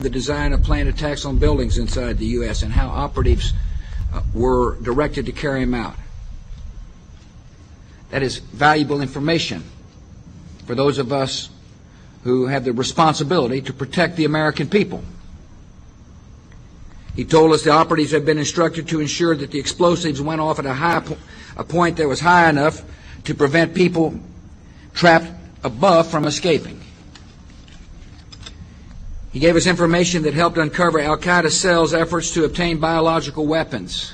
the design of planned attacks on buildings inside the U.S. and how operatives were directed to carry them out. That is valuable information for those of us who have the responsibility to protect the American people. He told us the operatives had been instructed to ensure that the explosives went off at a point that was high enough to prevent people trapped above from escaping. He gave us information that helped uncover Al-Qaeda cells' efforts to obtain biological weapons.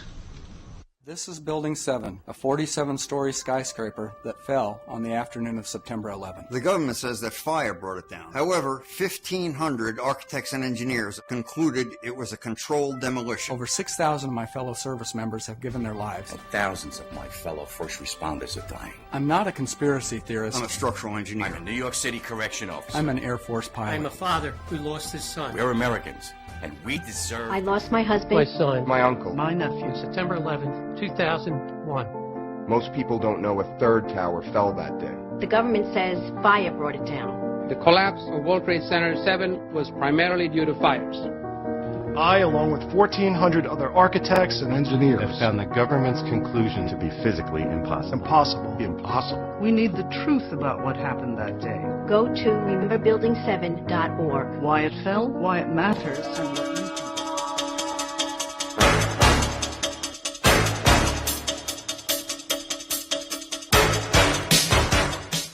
This is Building 7, a 47-story skyscraper that fell on the afternoon of September 11th. The government says that fire brought it down. However, 1,500 architects and engineers concluded it was a controlled demolition. Over 6,000 of my fellow service members have given their lives. And thousands of my fellow first responders are dying. I'm not a conspiracy theorist. I'm a structural engineer. I'm a New York City correction officer. I'm an Air Force pilot. I'm a father who lost his son. We're Americans, and we deserve... I lost my husband. My son. My uncle. My nephew. September 11th, 2001. Most people don't know a third tower fell that day. The government says fire brought it down. The collapse of World Trade Center 7 was primarily due to fires. I, along with 1,400 other architects and engineers, have found the government's conclusion to be physically impossible. Impossible. We need the truth about what happened that day. Go to rememberbuilding7.org. Why it fell, why it matters, and what you can do.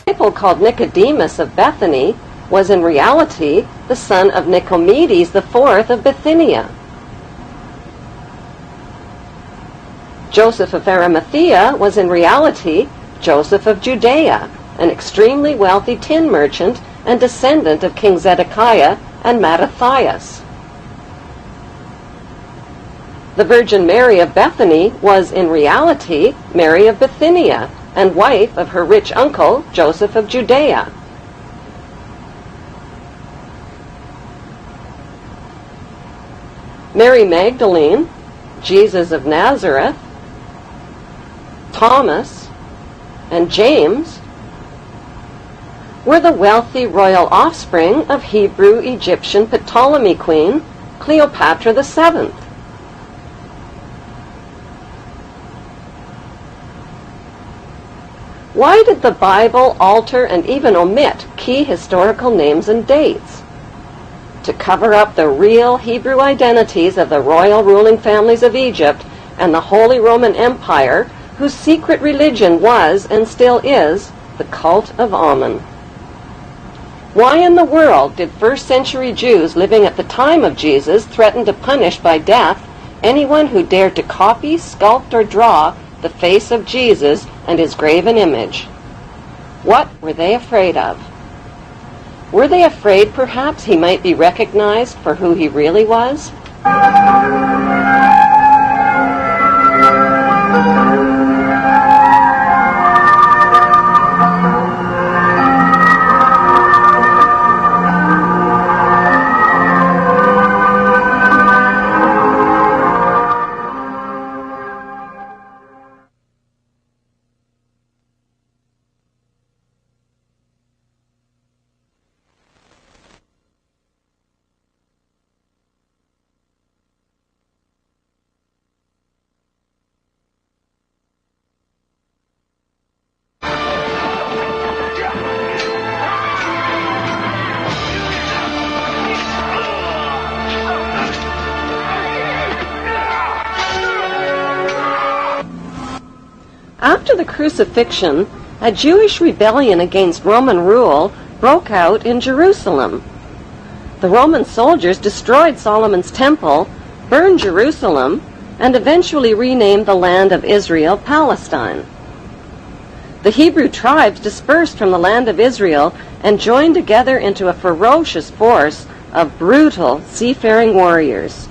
A disciple called Nicodemus of Bethany was in reality the son of Nicomedes IV of Bithynia. Joseph of Arimathea was in reality Joseph of Judea, an extremely wealthy tin merchant and descendant of King Zedekiah and Mattathias. The Virgin Mary of Bethany was in reality Mary of Bithynia and wife of her rich uncle Joseph of Judea. Mary Magdalene, Jesus of Nazareth, Thomas, and James were the wealthy royal offspring of Hebrew-Egyptian Ptolemy queen Cleopatra VII. Why did the Bible alter and even omit key historical names and dates? To cover up the real Hebrew identities of the royal ruling families of Egypt and the Holy Roman Empire, whose secret religion was and still is the cult of Ammon. Why in the world did first-century Jews living at the time of Jesus threaten to punish by death anyone who dared to copy, sculpt, or draw the face of Jesus and his graven image? What were they afraid of? Were they afraid perhaps he might be recognized for who he really was? After the crucifixion, a Jewish rebellion against Roman rule broke out in Jerusalem. The Roman soldiers destroyed Solomon's temple, burned Jerusalem, and eventually renamed the land of Israel Palestine. The Hebrew tribes dispersed from the land of Israel and joined together into a ferocious force of brutal seafaring warriors.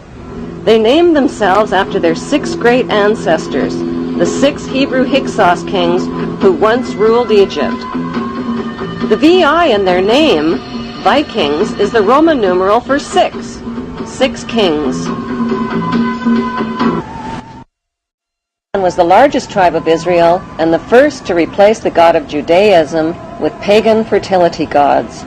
They named themselves after their 6 great ancestors, the 6 Hebrew Hyksos kings who once ruled Egypt. The VI in their name, Vikings, is the Roman numeral for 6. 6 kings. Was the largest tribe of Israel and the first to replace the god of Judaism with pagan fertility gods.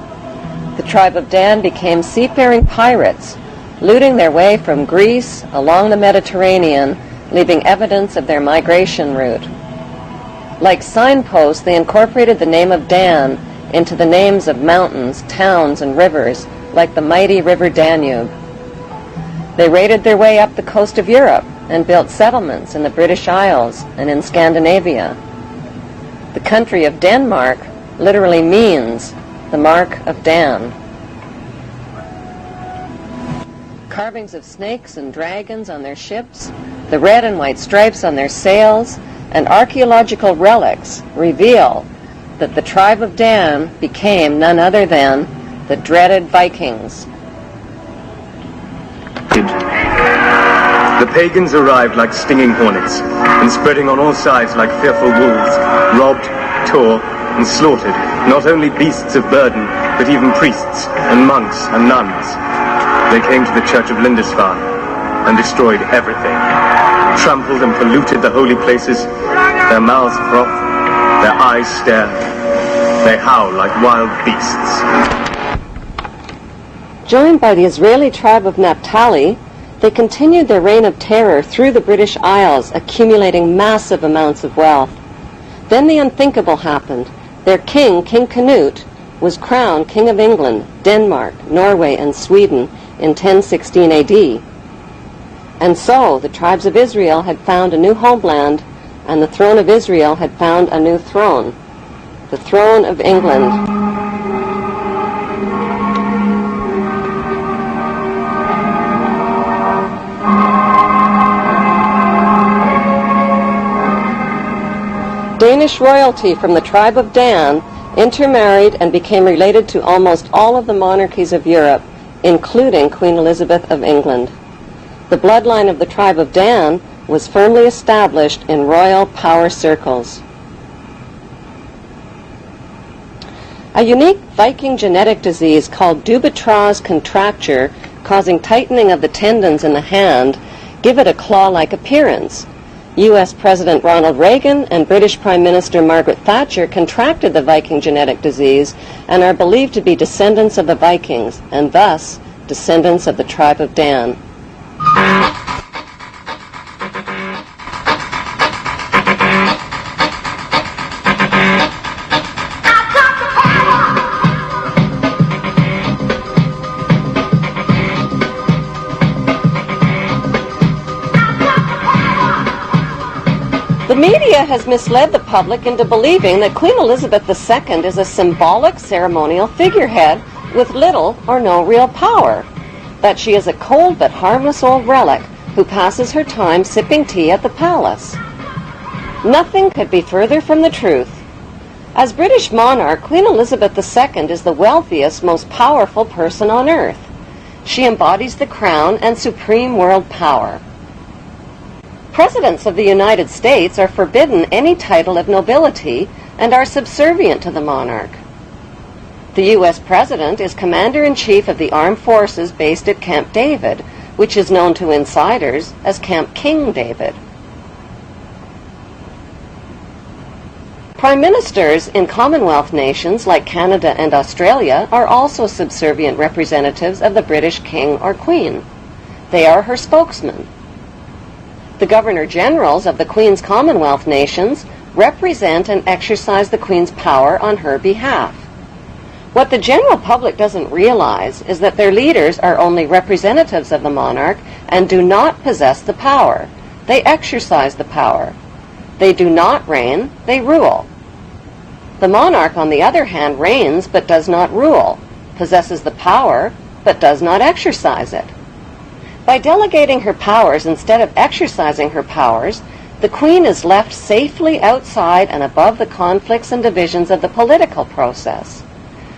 The tribe of Dan became seafaring pirates looting their way from Greece along the Mediterranean, leaving evidence of their migration route. Like signposts, they incorporated the name of Dan into the names of mountains, towns, and rivers, like the mighty river Danube. They raided their way up the coast of Europe and built settlements in the British Isles and in Scandinavia. The country of Denmark literally means the mark of Dan. Carvings of snakes and dragons on their ships, the red and white stripes on their sails, and archaeological relics reveal that the tribe of Dan became none other than the dreaded Vikings. The pagans arrived like stinging hornets, and spreading on all sides like fearful wolves, robbed, tore, and slaughtered not only beasts of burden, but even priests and monks and nuns. They came to the church of Lindisfarne and destroyed everything, trampled and polluted the holy places. Their mouths froth, their eyes stare, they howl like wild beasts. Joined by the Israeli tribe of Naphtali, they continued their reign of terror through the British Isles, accumulating massive amounts of wealth. Then the unthinkable happened. Their king, King Canute, was crowned King of England, Denmark, Norway, and Sweden in 1016 AD. And so the tribes of Israel had found a new homeland, and the throne of Israel had found a new throne, the throne of England. Danish royalty from the tribe of Dan intermarried and became related to almost all of the monarchies of Europe, including Queen Elizabeth of England. The bloodline of the tribe of Dan was firmly established in royal power circles. A unique Viking genetic disease called Dubitraz contracture, causing tightening of the tendons in the hand, give it a claw-like appearance. U.S. President Ronald Reagan and British Prime Minister Margaret Thatcher contracted the Viking genetic disease and are believed to be descendants of the Vikings, and thus descendants of the tribe of Dan. The media has misled the public into believing that Queen Elizabeth II is a symbolic ceremonial figurehead with little or no real power, that she is a cold but harmless old relic who passes her time sipping tea at the palace. Nothing could be further from the truth. As British monarch, Queen Elizabeth II is the wealthiest, most powerful person on earth. She embodies the crown and supreme world power. Presidents of the United States are forbidden any title of nobility and are subservient to the monarch. The U.S. President is Commander-in-Chief of the Armed Forces based at Camp David, which is known to insiders as Camp King David. Prime Ministers in Commonwealth nations like Canada and Australia are also subservient representatives of the British King or Queen. They are her spokesmen. The Governor-Generals of the Queen's Commonwealth nations represent and exercise the Queen's power on her behalf. What the general public doesn't realize is that their leaders are only representatives of the monarch and do not possess the power. They exercise the power. They do not reign, they rule. The monarch, on the other hand, reigns but does not rule, possesses the power but does not exercise it. By delegating her powers instead of exercising her powers, the Queen is left safely outside and above the conflicts and divisions of the political process.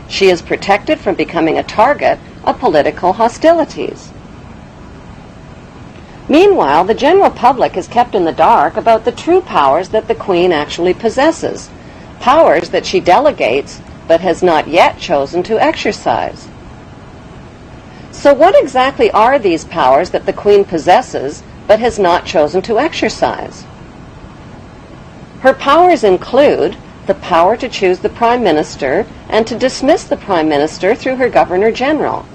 She is protected from becoming a target of political hostilities. Meanwhile, the general public is kept in the dark about the true powers that the Queen actually possesses, powers that she delegates but has not yet chosen to exercise. So what exactly are these powers that the Queen possesses but has not chosen to exercise? Her powers include the power to choose the Prime Minister and to dismiss the Prime Minister through her Governor-General,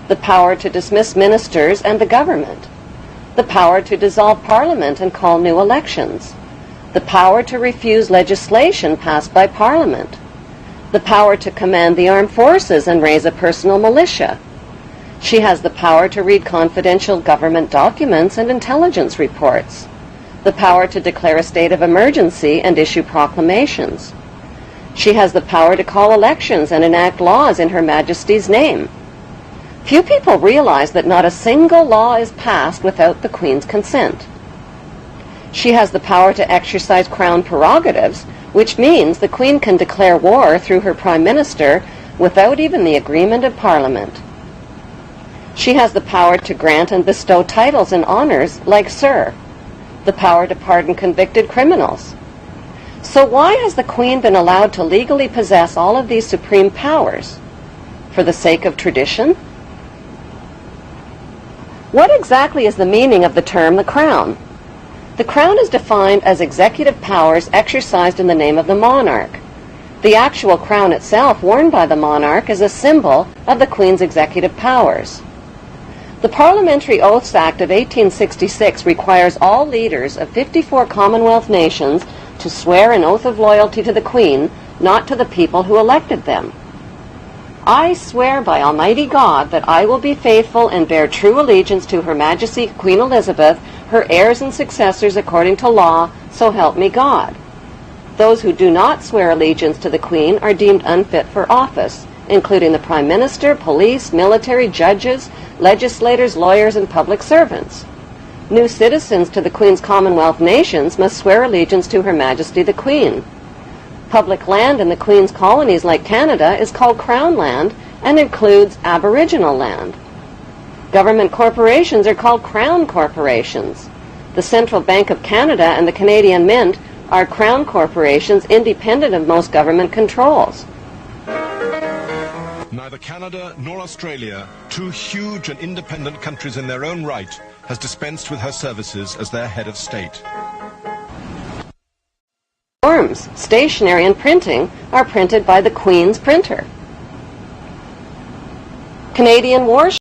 the power to dismiss ministers and the government, the power to dissolve Parliament and call new elections, the power to refuse legislation passed by Parliament, the power to command the armed forces and raise a personal militia. She has the power to read confidential government documents and intelligence reports, the power to declare a state of emergency and issue proclamations. She has the power to call elections and enact laws in Her Majesty's name. Few people realize that not a single law is passed without the Queen's consent. She has the power to exercise Crown prerogatives, which means the Queen can declare war through her Prime Minister without even the agreement of Parliament. She has the power to grant and bestow titles and honours like Sir, the power to pardon convicted criminals. So why has the Queen been allowed to legally possess all of these supreme powers? For the sake of tradition? What exactly is the meaning of the term the Crown? The Crown is defined as executive powers exercised in the name of the monarch. The actual crown itself, worn by the monarch, is a symbol of the Queen's executive powers. The Parliamentary Oaths Act of 1866 requires all leaders of 54 Commonwealth nations to swear an oath of loyalty to the Queen, not to the people who elected them. I swear by Almighty God that I will be faithful and bear true allegiance to Her Majesty Queen Elizabeth, her heirs and successors according to law, so help me God. Those who do not swear allegiance to the Queen are deemed unfit for office, including the Prime Minister, police, military, judges, legislators, lawyers, and public servants. New citizens to the Queen's Commonwealth nations must swear allegiance to Her Majesty the Queen. Public land in the Queen's colonies like Canada is called Crown land and includes Aboriginal land. Government corporations are called Crown corporations. The Central Bank of Canada and the Canadian Mint are Crown corporations independent of most government controls. Neither Canada nor Australia, two huge and independent countries in their own right, has dispensed with her services as their head of state. Forms, stationery, and printing are printed by the Queen's printer. Canadian warships